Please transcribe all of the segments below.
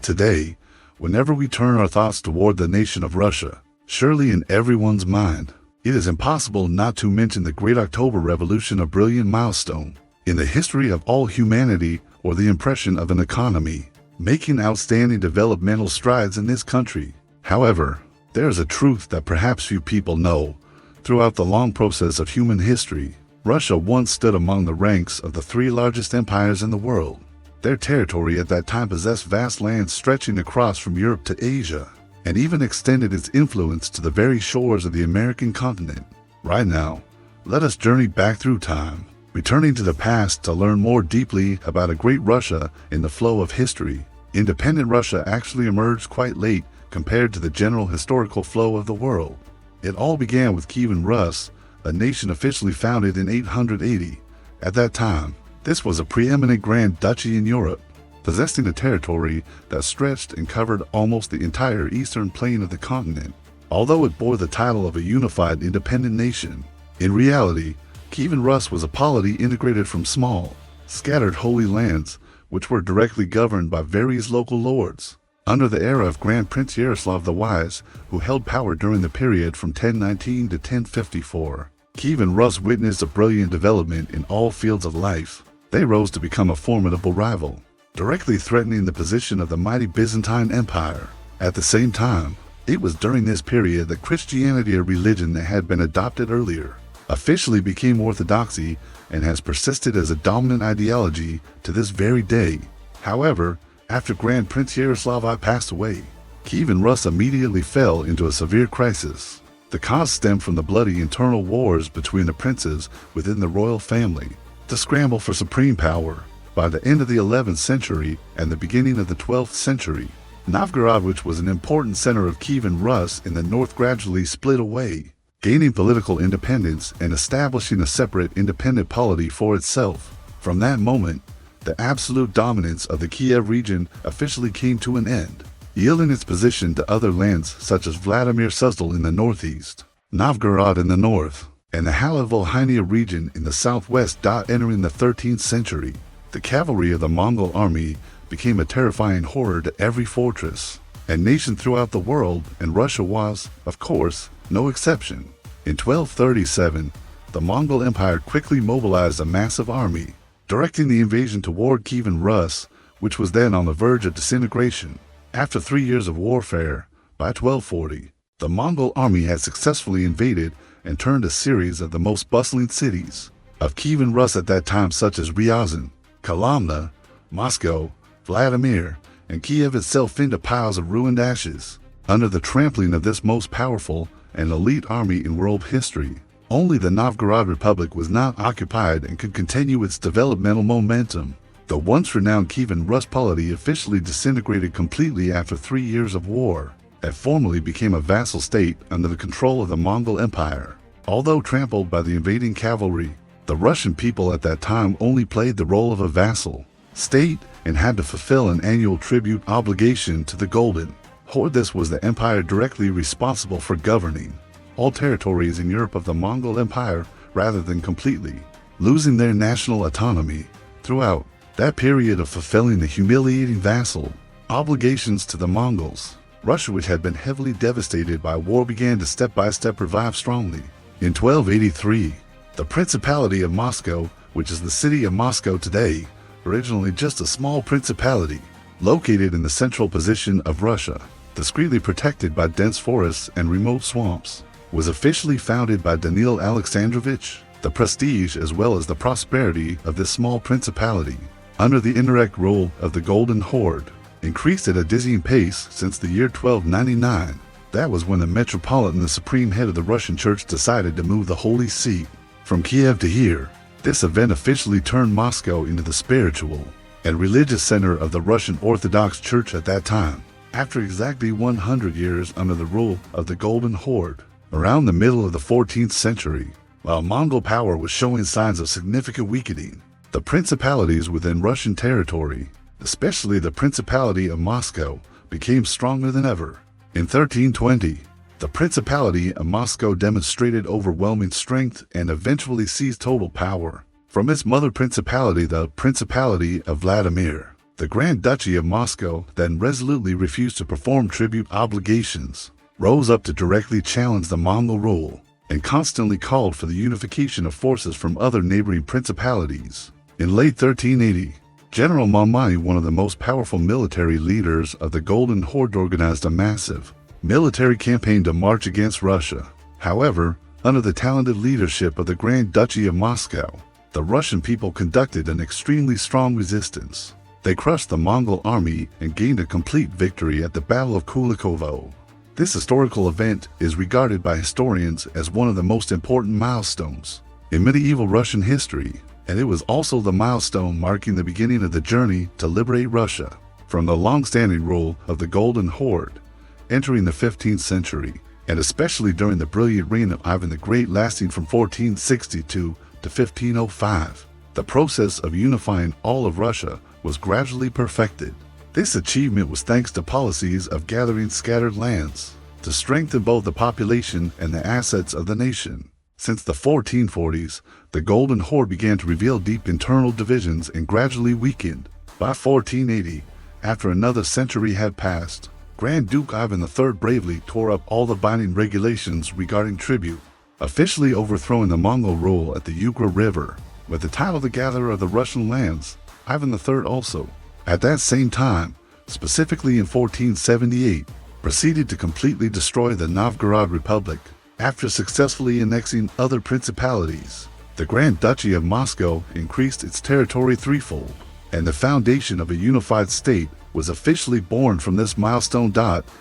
Today, whenever we turn our thoughts toward the nation of Russia, surely in everyone's mind, it is impossible not to mention the Great October Revolution, a brilliant milestone in the history of all humanity, or the impression of an economy making outstanding developmental strides in this country. However, there is a truth that perhaps few people know. Throughout the long process of human history, Russia once stood among the ranks of the three largest empires in the world. Their territory at that time possessed vast lands stretching across from Europe to Asia, and even extended its influence to the very shores of the American continent. Right now, let us journey back through time, returning to the past to learn more deeply about a great Russia in the flow of history. Independent Russia actually emerged quite late compared to the general historical flow of the world. It all began with Kievan Rus, a nation officially founded in 880. At that time, this was a preeminent grand duchy in Europe, possessing a territory that stretched and covered almost the entire eastern plain of the continent. Although it bore the title of a unified independent nation, in reality, Kievan Rus was a polity integrated from small, scattered holy lands, which were directly governed by various local lords. Under the era of Grand Prince Yaroslav the Wise, who held power during the period from 1019 to 1054, Kievan Rus witnessed a brilliant development in all fields of life. They rose to become a formidable rival, directly threatening the position of the mighty Byzantine Empire. At the same time, it was during this period that Christianity, a religion that had been adopted earlier, officially became Orthodoxy and has persisted as a dominant ideology to this very day. However, after Grand Prince Yaroslav I passed away, Kievan Rus immediately fell into a severe crisis. The cause stemmed from the bloody internal wars between the princes within the royal family, the scramble for supreme power. By the end of the 11th century and the beginning of the 12th century, Novgorod, which was an important center of Kievan Rus in the north, gradually split away, gaining political independence and establishing a separate independent polity for itself. From that moment, the absolute dominance of the Kiev region officially came to an end, yielding its position to other lands such as Vladimir Suzdal in the northeast, Novgorod in the north, and the Halab-Volhynia region in the southwest. Entering the 13th century, the cavalry of the Mongol army became a terrifying horror to every fortress and nation throughout the world, and Russia was, of course, no exception. In 1237, the Mongol Empire quickly mobilized a massive army, directing the invasion toward Kievan Rus, which was then on the verge of disintegration. After 3 years of warfare, by 1240, the Mongol army had successfully invaded and turned a series of the most bustling cities of Kievan Rus at that time, such as Ryazan, Kolomna, Moscow, Vladimir, and Kiev itself, into piles of ruined ashes. Under the trampling of this most powerful and elite army in world history, only the Novgorod Republic was not occupied and could continue its developmental momentum. The once renowned Kievan Rus polity officially disintegrated completely after 3 years of war, and formally became a vassal state under the control of the Mongol Empire. Although trampled by the invading cavalry, the Russian people at that time only played the role of a vassal state and had to fulfill an annual tribute obligation to the Golden Horde. This was the empire directly responsible for governing all territories in Europe of the Mongol Empire, rather than completely losing their national autonomy. Throughout that period of fulfilling the humiliating vassal obligations to the Mongols, Russia, which had been heavily devastated by war, began to step by step revive strongly. In 1283, the Principality of Moscow, which is the city of Moscow today, originally just a small principality located in the central position of Russia, discreetly protected by dense forests and remote swamps, was officially founded by Danil Alexandrovich. The prestige as well as the prosperity of this small principality, under the indirect rule of the Golden Horde, increased at a dizzying pace since the year 1299. That was when the Metropolitan, the supreme head of the Russian Church, decided to move the Holy See from Kiev to here. This event officially turned Moscow into the spiritual and religious center of the Russian Orthodox Church at that time. After exactly 100 years under the rule of the Golden Horde, around the middle of the 14th century, while Mongol power was showing signs of significant weakening, the principalities within Russian territory, especially the Principality of Moscow, became stronger than ever. In 1320, the Principality of Moscow demonstrated overwhelming strength and eventually seized total power from its mother principality, the Principality of Vladimir. The Grand Duchy of Moscow then resolutely refused to perform tribute obligations, rose up to directly challenge the Mongol rule, and constantly called for the unification of forces from other neighboring principalities. In late 1380, General Momai, one of the most powerful military leaders of the Golden Horde, organized a massive military campaign to march against Russia. However, under the talented leadership of the Grand Duchy of Moscow, the Russian people conducted an extremely strong resistance. They crushed the Mongol army and gained a complete victory at the Battle of Kulikovo. This historical event is regarded by historians as one of the most important milestones in medieval Russian history, and it was also the milestone marking the beginning of the journey to liberate Russia from the long-standing rule of the Golden Horde, entering the 15th century, and especially during the brilliant reign of Ivan the Great lasting from 1462 to 1505. The process of unifying all of Russia was gradually perfected. This achievement was thanks to policies of gathering scattered lands to strengthen both the population and the assets of the nation. Since the 1440s, the Golden Horde began to reveal deep internal divisions and gradually weakened. By 1480, after another century had passed, Grand Duke Ivan III bravely tore up all the binding regulations regarding tribute, officially overthrowing the Mongol rule at the Ugra River. With the title the Gatherer of the Russian lands, Ivan III also, at that same time, specifically in 1478, proceeded to completely destroy the Novgorod Republic. After successfully annexing other principalities, the Grand Duchy of Moscow increased its territory threefold, and the foundation of a unified state was officially born from this milestone.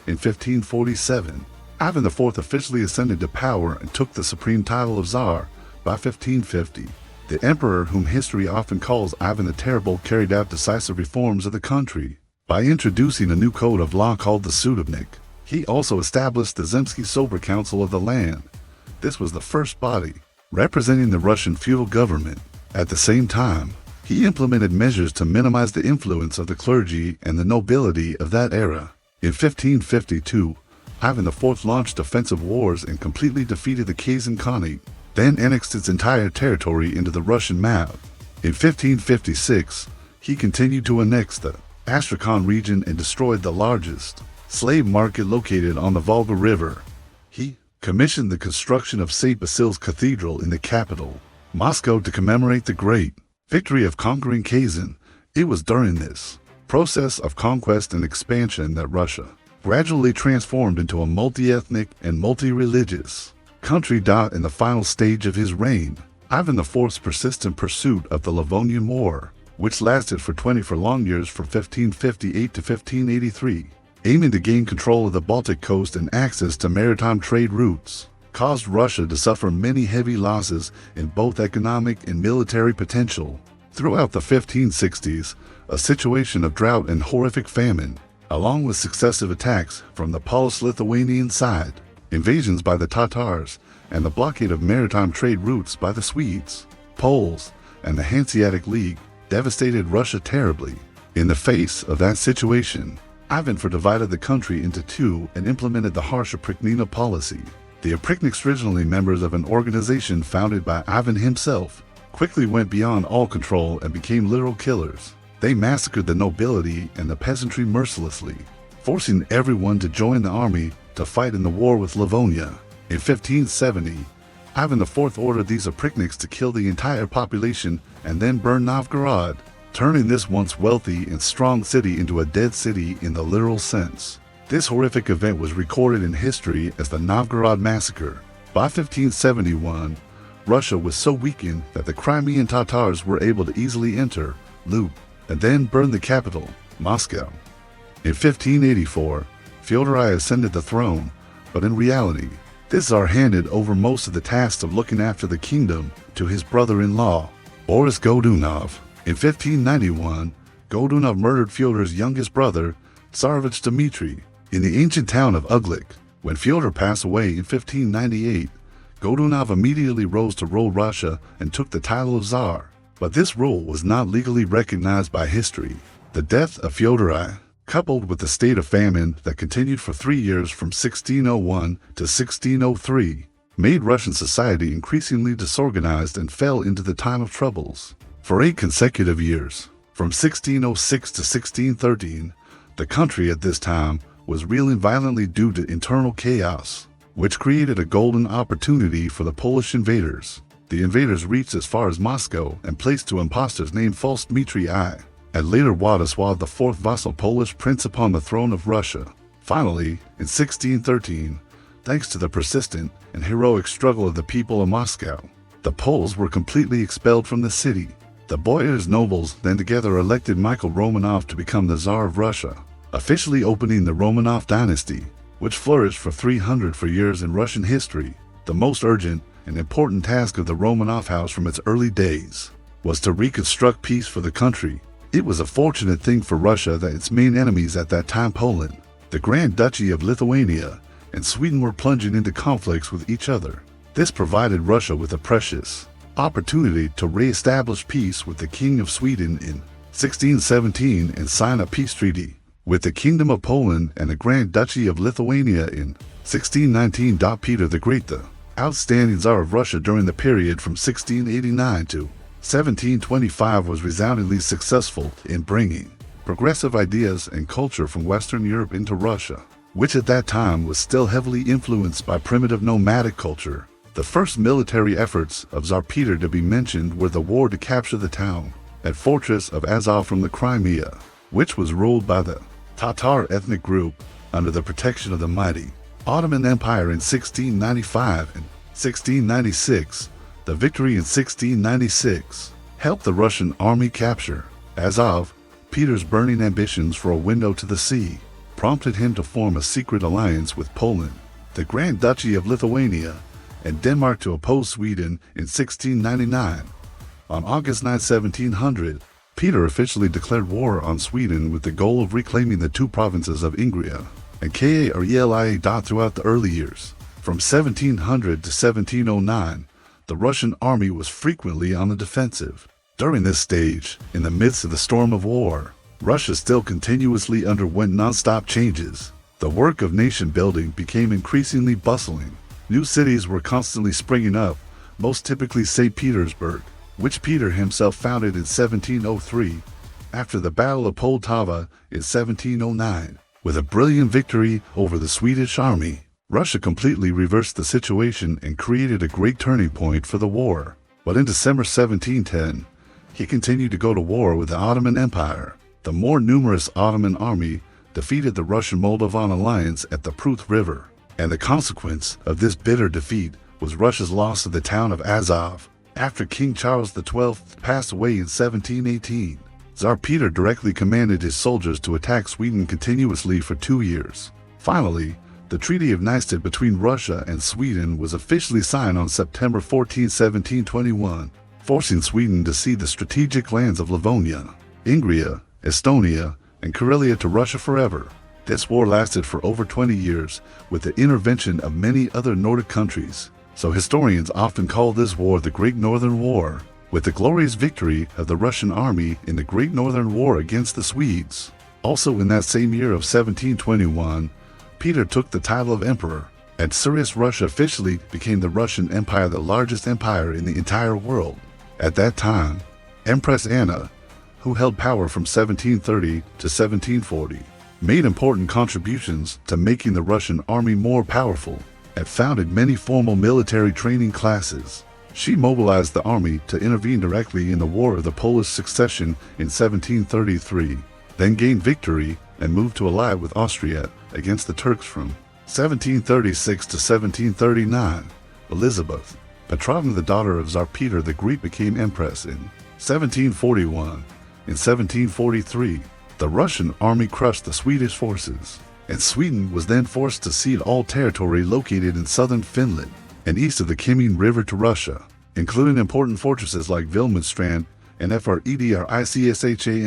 In 1547, Ivan IV officially ascended to power and took the supreme title of Tsar. By 1550, the emperor, whom history often calls Ivan the Terrible, carried out decisive reforms of the country by introducing a new code of law called the Sudovnik. He also established the Zemsky Sober Council of the land. This was the first body representing the Russian feudal government. At the same time, he implemented measures to minimize the influence of the clergy and the nobility of that era. In 1552, Ivan IV launched offensive wars and completely defeated the Kazan Khanate, then annexed its entire territory into the Russian map. In 1556, he continued to annex the Astrakhan region and destroyed the largest slave market located on the Volga River. He commissioned the construction of St. Basil's Cathedral in the capital, Moscow, to commemorate the great victory of conquering Kazan. It was during this process of conquest and expansion that Russia gradually transformed into a multi-ethnic and multi-religious country. In the final stage of his reign, Ivan IV's persistent pursuit of the Livonian War, which lasted for 24 long years from 1558 to 1583, aiming to gain control of the Baltic coast and access to maritime trade routes, caused Russia to suffer many heavy losses in both economic and military potential. Throughout the 1560s, a situation of drought and horrific famine, along with successive attacks from the Polish-Lithuanian side, invasions by the Tatars, and the blockade of maritime trade routes by the Swedes, Poles, and the Hanseatic League, devastated Russia terribly. In the face of that situation, Ivan IV divided the country into two and implemented the harsh Oprichnina policy. The Oprichniks, originally members of an organization founded by Ivan himself, quickly went beyond all control and became literal killers. They massacred the nobility and the peasantry mercilessly, forcing everyone to join the army to fight in the war with Livonia. In 1570, Ivan IV ordered these Oprichniks to kill the entire population and then burn Novgorod, turning this once wealthy and strong city into a dead city in the literal sense. This horrific event was recorded in history as the Novgorod Massacre. By 1571, Russia was so weakened that the Crimean Tatars were able to easily enter, loot, and then burn the capital, Moscow. In 1584, Fyodor I ascended the throne, but in reality, this Tsar handed over most of the tasks of looking after the kingdom to his brother-in-law, Boris Godunov. In 1591, Godunov murdered Fyodor's youngest brother, Tsarevich Dmitry, in the ancient town of Uglik. When Fyodor passed away in 1598, Godunov immediately rose to rule Russia and took the title of Tsar. But this rule was not legally recognized by history. The death of Fyodor I, coupled with the state of famine that continued for 3 years from 1601 to 1603, made Russian society increasingly disorganized and fell into the time of troubles. For 8 consecutive years, From 1606 to 1613, the country at this time was reeling violently due to internal chaos, which created a golden opportunity for the Polish invaders. The invaders reached as far as Moscow and placed two impostors named False Dmitry I, and later Władysław IV vassal Polish prince upon the throne of Russia. Finally, in 1613, thanks to the persistent and heroic struggle of the people of Moscow, the Poles were completely expelled from the city. The boyars nobles then together elected Michael Romanov to become the Tsar of Russia, officially opening the Romanov dynasty, which flourished for 304 years in Russian history. The most urgent and important task of the Romanov house from its early days was to reconstruct peace for the country. It was a fortunate thing for Russia that its main enemies at that time, Poland, the Grand Duchy of Lithuania, and Sweden, were plunging into conflicts with each other. This provided Russia with a precious opportunity to re-establish peace with the King of Sweden in 1617 and sign a peace treaty with the Kingdom of Poland and the Grand Duchy of Lithuania in 1619. Peter the Great, the outstanding Tsar of Russia during the period from 1689 to 1725, was resoundingly successful in bringing progressive ideas and culture from Western Europe into Russia, which at that time was still heavily influenced by primitive nomadic culture. The first military efforts of Tsar Peter to be mentioned were the war to capture the town and fortress of Azov from the Crimea, which was ruled by the Tatar ethnic group under the protection of the mighty Ottoman Empire in 1695 and 1696. The victory in 1696 helped the Russian army capture Azov. Peter's burning ambitions for a window to the sea prompted him to form a secret alliance with Poland, the Grand Duchy of Lithuania, and Denmark to oppose Sweden in 1699. On August 9, 1700, Peter officially declared war on Sweden with the goal of reclaiming the two provinces of Ingria and Karelia. Throughout the early years, from 1700 to 1709, the Russian army was frequently on the defensive. During this stage, in the midst of the storm of war, Russia still continuously underwent non-stop changes. The work of nation-building became increasingly bustling. New cities were constantly springing up, most typically St. Petersburg, which Peter himself founded in 1703, after the Battle of Poltava in 1709. With a brilliant victory over the Swedish army, Russia completely reversed the situation and created a great turning point for the war. But in December 1710, he continued to go to war with the Ottoman Empire. The more numerous Ottoman army defeated the Russian-Moldovan alliance at the Pruth River, and the consequence of this bitter defeat was Russia's loss of the town of Azov. After King Charles XII passed away in 1718, Tsar Peter directly commanded his soldiers to attack Sweden continuously for 2 years. Finally, the Treaty of Nystad between Russia and Sweden was officially signed on September 14, 1721, forcing Sweden to cede the strategic lands of Livonia, Ingria, Estonia, and Karelia to Russia forever. This war lasted for over 20 years, with the intervention of many other Nordic countries, so historians often call this war the Great Northern War, with the glorious victory of the Russian army in the Great Northern War against the Swedes. Also in that same year of 1721, Peter took the title of emperor, and Tsarist Russia officially became the Russian Empire, the largest empire in the entire world. At that time, Empress Anna, who held power from 1730 to 1740, made important contributions to making the Russian army more powerful and founded many formal military training classes. She mobilized the army to intervene directly in the War of the Polish Succession in 1733, then gained victory and moved to ally with Austria against the Turks from 1736 to 1739. Elizabeth Petrovna, the daughter of Tsar Peter the Great, became empress in 1741. In 1743, the Russian army crushed the Swedish forces, and Sweden was then forced to cede all territory located in southern Finland and east of the Kievan River to Russia, including important fortresses like Vilmanstrand and Fredriksham.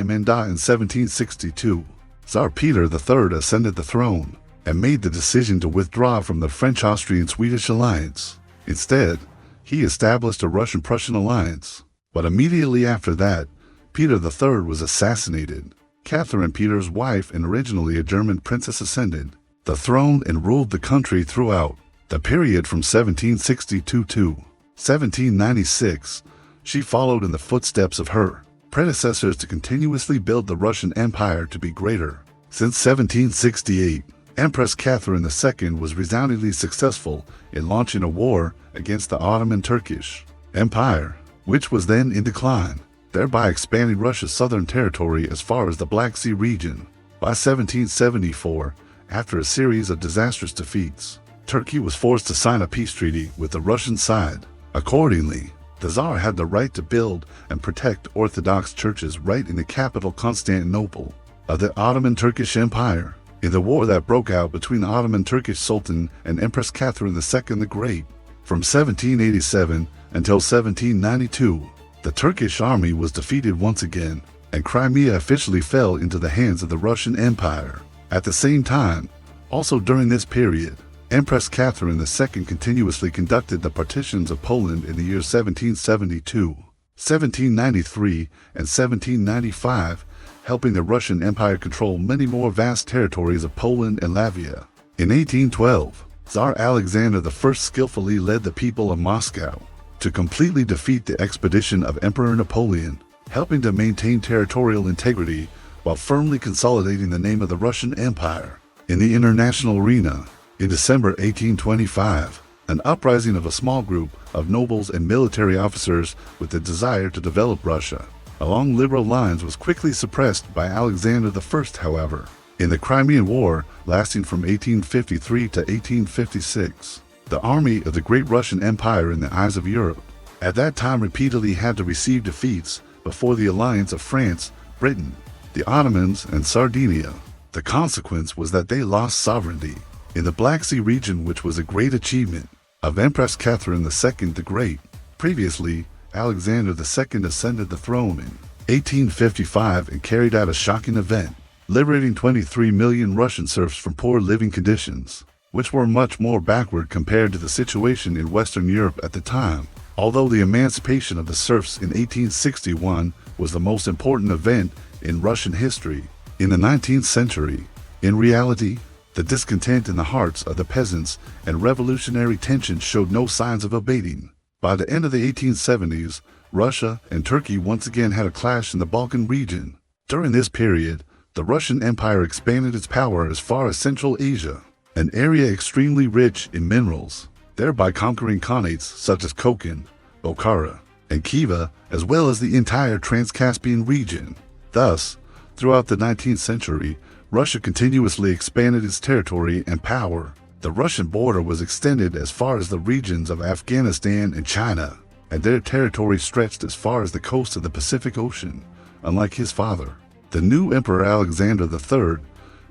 In 1762, Tsar Peter III ascended the throne and made the decision to withdraw from the French-Austrian-Swedish alliance. Instead, he established a Russian-Prussian alliance. But immediately after that, Peter III was assassinated. Catherine, Peter's wife and originally a German princess, ascended the throne and ruled the country throughout the period from 1762 to 1796. She followed in the footsteps of her predecessors to continuously build the Russian Empire to be greater. Since 1768, Empress Catherine II was resoundingly successful in launching a war against the Ottoman Turkish Empire, which was then in decline, thereby expanding Russia's southern territory as far as the Black Sea region. By 1774, after a series of disastrous defeats, Turkey was forced to sign a peace treaty with the Russian side. Accordingly, the Tsar had the right to build and protect Orthodox churches right in the capital Constantinople of the Ottoman Turkish Empire. In the war that broke out between the Ottoman Turkish Sultan and Empress Catherine II the Great, from 1787 until 1792, the Turkish army was defeated once again, and Crimea officially fell into the hands of the Russian Empire. At the same time, also during this period, Empress Catherine II continuously conducted the partitions of Poland in the years 1772, 1793, and 1795, helping the Russian Empire control many more vast territories of Poland and Latvia. In 1812, Tsar Alexander I skillfully led the people of Moscow to completely defeat the expedition of Emperor Napoleon, helping to maintain territorial integrity while firmly consolidating the name of the Russian Empire. In the international arena, in December 1825, an uprising of a small group of nobles and military officers with the desire to develop Russia along liberal lines was quickly suppressed by Alexander I, however. In the Crimean War, lasting from 1853 to 1856, the army of the great Russian Empire in the eyes of Europe at that time repeatedly had to receive defeats before the alliance of France, Britain, the Ottomans, and Sardinia. The consequence was that they lost sovereignty in the Black Sea region, which was a great achievement of Empress Catherine II the Great. Previously, Alexander II ascended the throne in 1855 and carried out a shocking event, liberating 23 million Russian serfs from poor living conditions, which were much more backward compared to the situation in Western Europe at the time. Although the emancipation of the serfs in 1861 was the most important event in Russian history in the 19th century, in reality, the discontent in the hearts of the peasants and revolutionary tension showed no signs of abating. By the end of the 1870s, Russia and Turkey once again had a clash in the Balkan region. During this period, the Russian Empire expanded its power as far as Central Asia, an area extremely rich in minerals, thereby conquering khanates such as Kokand, Bokhara, and Khiva, as well as the entire Trans-Caspian region. Thus, throughout the 19th century, Russia continuously expanded its territory and power. The Russian border was extended as far as the regions of Afghanistan and China, and their territory stretched as far as the coast of the Pacific Ocean. Unlike his father, the new Emperor Alexander III,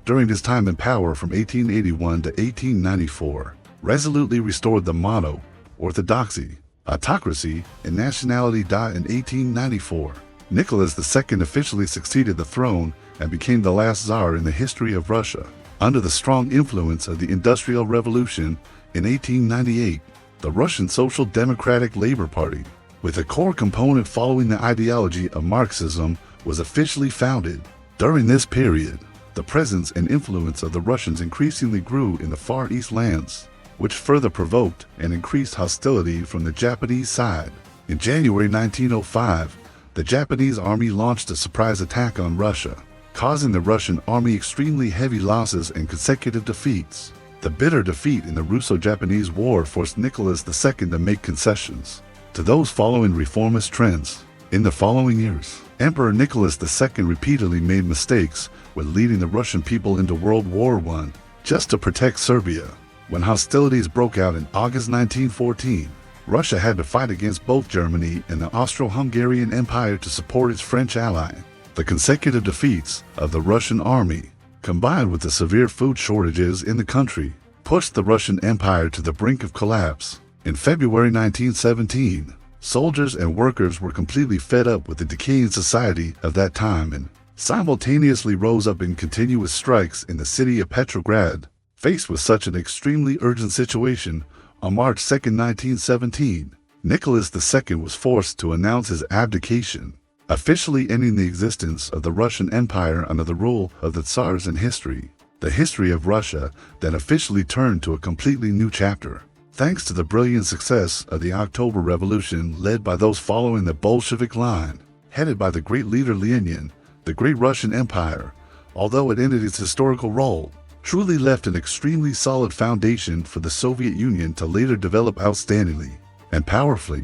during his time in power from 1881 to 1894, resolutely restored the motto, Orthodoxy, autocracy, and nationality. In 1894, Nicholas II officially succeeded the throne and became the last Tsar in the history of Russia. Under the strong influence of the Industrial Revolution in 1898, the Russian Social Democratic Labor Party, with a core component following the ideology of Marxism, was officially founded. During this period, the presence and influence of the Russians increasingly grew in the Far East lands, which further provoked and increased hostility from the Japanese side. In January 1905, the Japanese army launched a surprise attack on Russia, causing the Russian army extremely heavy losses and consecutive defeats. The bitter defeat in the Russo-Japanese War forced Nicholas II to make concessions to those following reformist trends. In the following years, Emperor Nicholas II repeatedly made mistakes with leading the Russian people into World War I just to protect Serbia. When hostilities broke out in August 1914, Russia had to fight against both Germany and the Austro-Hungarian Empire to support its French ally. The consecutive defeats of the Russian army, combined with the severe food shortages in the country, pushed the Russian Empire to the brink of collapse. In February 1917, soldiers and workers were completely fed up with the decaying society of that time and simultaneously rose up in continuous strikes in the city of Petrograd. Faced with such an extremely urgent situation, on March 2, 1917, Nicholas II was forced to announce his abdication, officially ending the existence of the Russian Empire under the rule of the Tsars in history. The history of Russia then officially turned to a completely new chapter, thanks to the brilliant success of the October Revolution led by those following the Bolshevik line. headed by the great leader Lenin, the great Russian Empire, although it ended its historical role, truly left an extremely solid foundation for the Soviet Union to later develop outstandingly and powerfully.